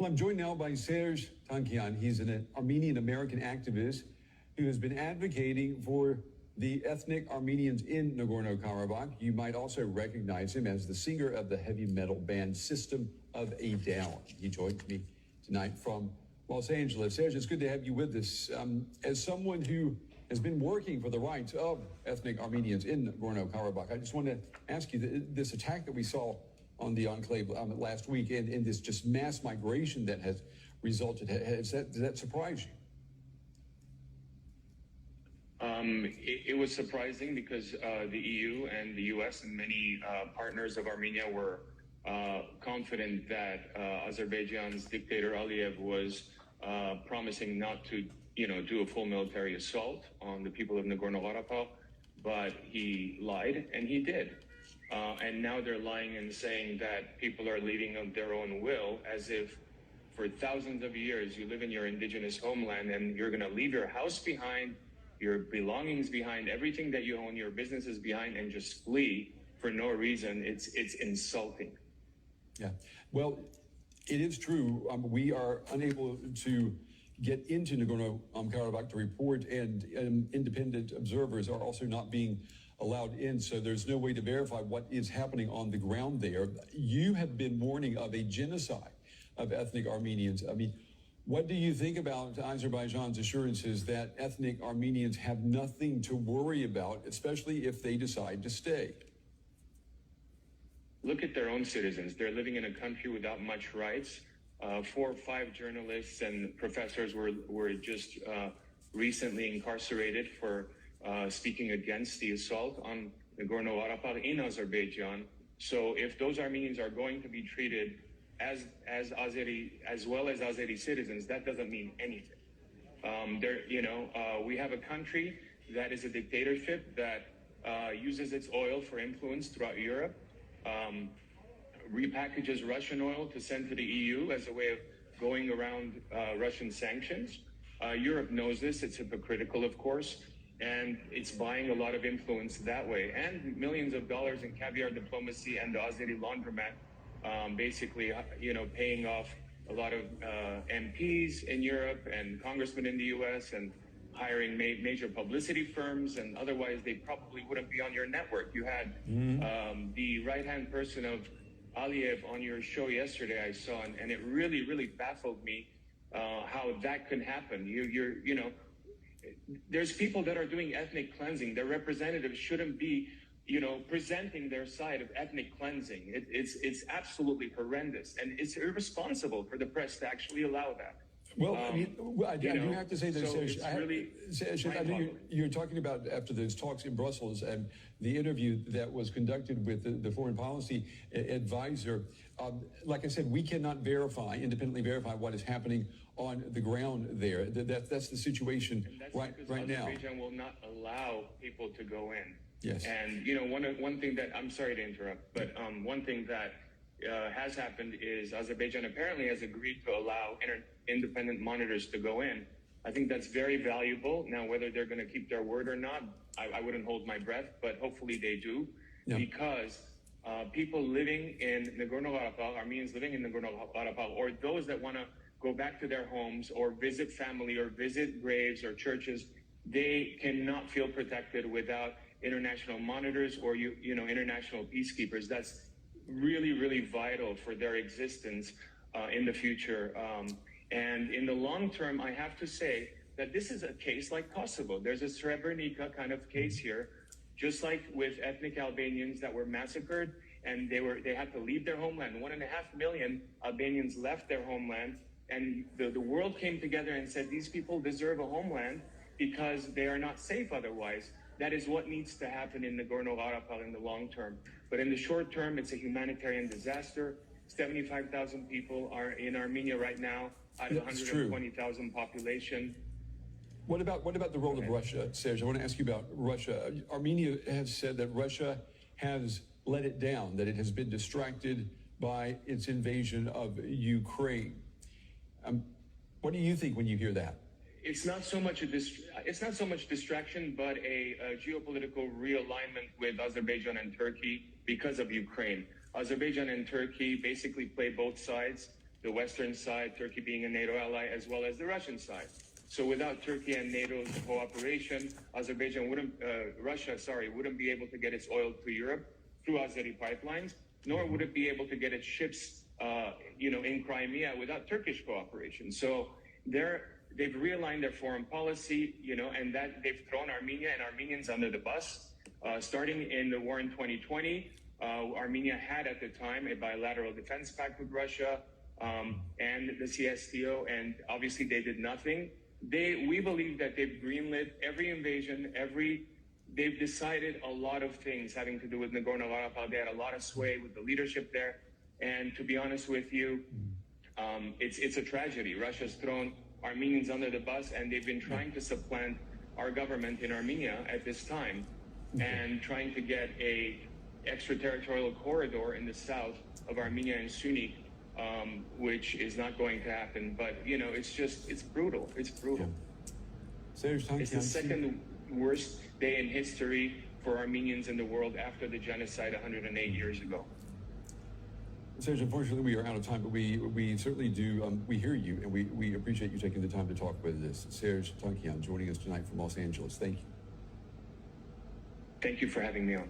Well, I'm joined now by Serj Tankian. He's an Armenian-American activist who has been advocating for the ethnic Armenians in Nagorno Karabagh. You might also recognize him as the singer of the heavy metal band System of a Down. He joins me tonight from Los Angeles. Serj, it's good to have you with us. As someone who has been working for the rights of ethnic Armenians in Nagorno Karabagh, I just want to ask you, this attack that we saw on the enclave last week and this just mass migration that has resulted, does that surprise you? It was surprising because the EU and the US and many partners of Armenia were confident that Azerbaijan's dictator Aliyev was promising not to, do a full military assault on the people of Nagorno Karabagh, but he lied, and he did. And now they're lying and saying that people are leaving of their own will, as if for thousands of years you live in your indigenous homeland and you're going to leave your house behind, your belongings behind, everything that you own, your businesses behind, and just flee for no reason. It's insulting. Yeah, well, it is true. We are unable to get into Nagorno Karabakh to report, and independent observers are also not being allowed in, so there's no way to verify what is happening on the ground there. You have been warning of a genocide of ethnic Armenians. I mean, what do you think about Azerbaijan's assurances that ethnic Armenians have nothing to worry about, especially if they decide to stay? Look at their own citizens. They're living in a country without much rights. 4 or 5 journalists and professors were just recently incarcerated for speaking against the assault on Nagorno-Karabakh in Azerbaijan. So if those Armenians are going to be treated as Azeri, as well as Azeri citizens, that doesn't mean anything. We have a country that is a dictatorship that uses its oil for influence throughout Europe, repackages Russian oil to send to the EU as a way of going around Russian sanctions. Europe knows this. It's hypocritical, of course, and it's buying a lot of influence that way. And millions of dollars in caviar diplomacy and the Azeri laundromat, basically, paying off a lot of MPs in Europe and congressmen in the US and hiring major publicity firms, and otherwise they probably wouldn't be on your network. You had the right-hand person of Aliyev on your show yesterday, I saw, and it really, really baffled me how that could happen. There's people that are doing ethnic cleansing. Their representatives shouldn't be, presenting their side of ethnic cleansing. It's absolutely horrendous, and it's irresponsible for the press to actually allow that. Well, I do have to say that, Serj, I know you're talking about after those talks in Brussels and the interview that was conducted with the foreign policy advisor. Like I said, we cannot independently verify what is happening on the ground there. That's the situation right now. Azerbaijan will not allow people to go in. Yes. And, one thing that, I'm sorry to interrupt, but one thing that has happened is Azerbaijan apparently has agreed to allow independent monitors to go in. I think that's very valuable. Now, whether they're going to keep their word or not, I wouldn't hold my breath, but hopefully they do, because people living in Nagorno-Karabakh, Armenians living in Nagorno-Karabakh, or those that want to go back to their homes or visit family or visit graves or churches, they cannot feel protected without international monitors or international peacekeepers. That's really, really vital for their existence in the future. And in the long term, I have to say that this is a case like Kosovo. There's a Srebrenica kind of case here, just like with ethnic Albanians that were massacred, and they had to leave their homeland. 1.5 million Albanians left their homeland, and the world came together and said, these people deserve a homeland because they are not safe otherwise. That is what needs to happen in Nagorno-Karabakh in the long term. But in the short term, it's a humanitarian disaster. 75,000 people are in Armenia right now out of 120,000 population. What about the role of Russia, Serj? I want to ask you about Russia. Armenia has said that Russia has let it down, that it has been distracted by its invasion of Ukraine. What do you think when you hear that? It's not so much distraction, but a geopolitical realignment with Azerbaijan and Turkey because of Ukraine. Azerbaijan and Turkey basically play both sides. the Western side, Turkey being a NATO ally, as well as the Russian side. So without Turkey and NATO's cooperation, Russia wouldn't be able to get its oil to Europe through Azeri pipelines, nor would it be able to get its ships, in Crimea without Turkish cooperation. So they've realigned their foreign policy, and that they've thrown Armenia and Armenians under the bus. Starting in the war in 2020, Armenia had at the time a bilateral defense pact with Russia and the CSTO, and obviously they did nothing. We believe that they've greenlit every invasion, they've decided a lot of things having to do with Nagorno Karabagh. They had a lot of sway with the leadership there. And to be honest with you, it's a tragedy. Russia's thrown Armenians under the bus, and they've been trying to supplant our government in Armenia at this time, and trying to get a extraterritorial corridor in the south of Armenia and Sunni, which is not going to happen. But, it's brutal. It's brutal. Serj, Tankian, it's the second worst day in history for Armenians in the world after the genocide 108 years ago. Serj, unfortunately, we are out of time, but we certainly do, we hear you, and we appreciate you taking the time to talk with us. Serj Tankian joining us tonight from Los Angeles. Thank you. Thank you for having me on.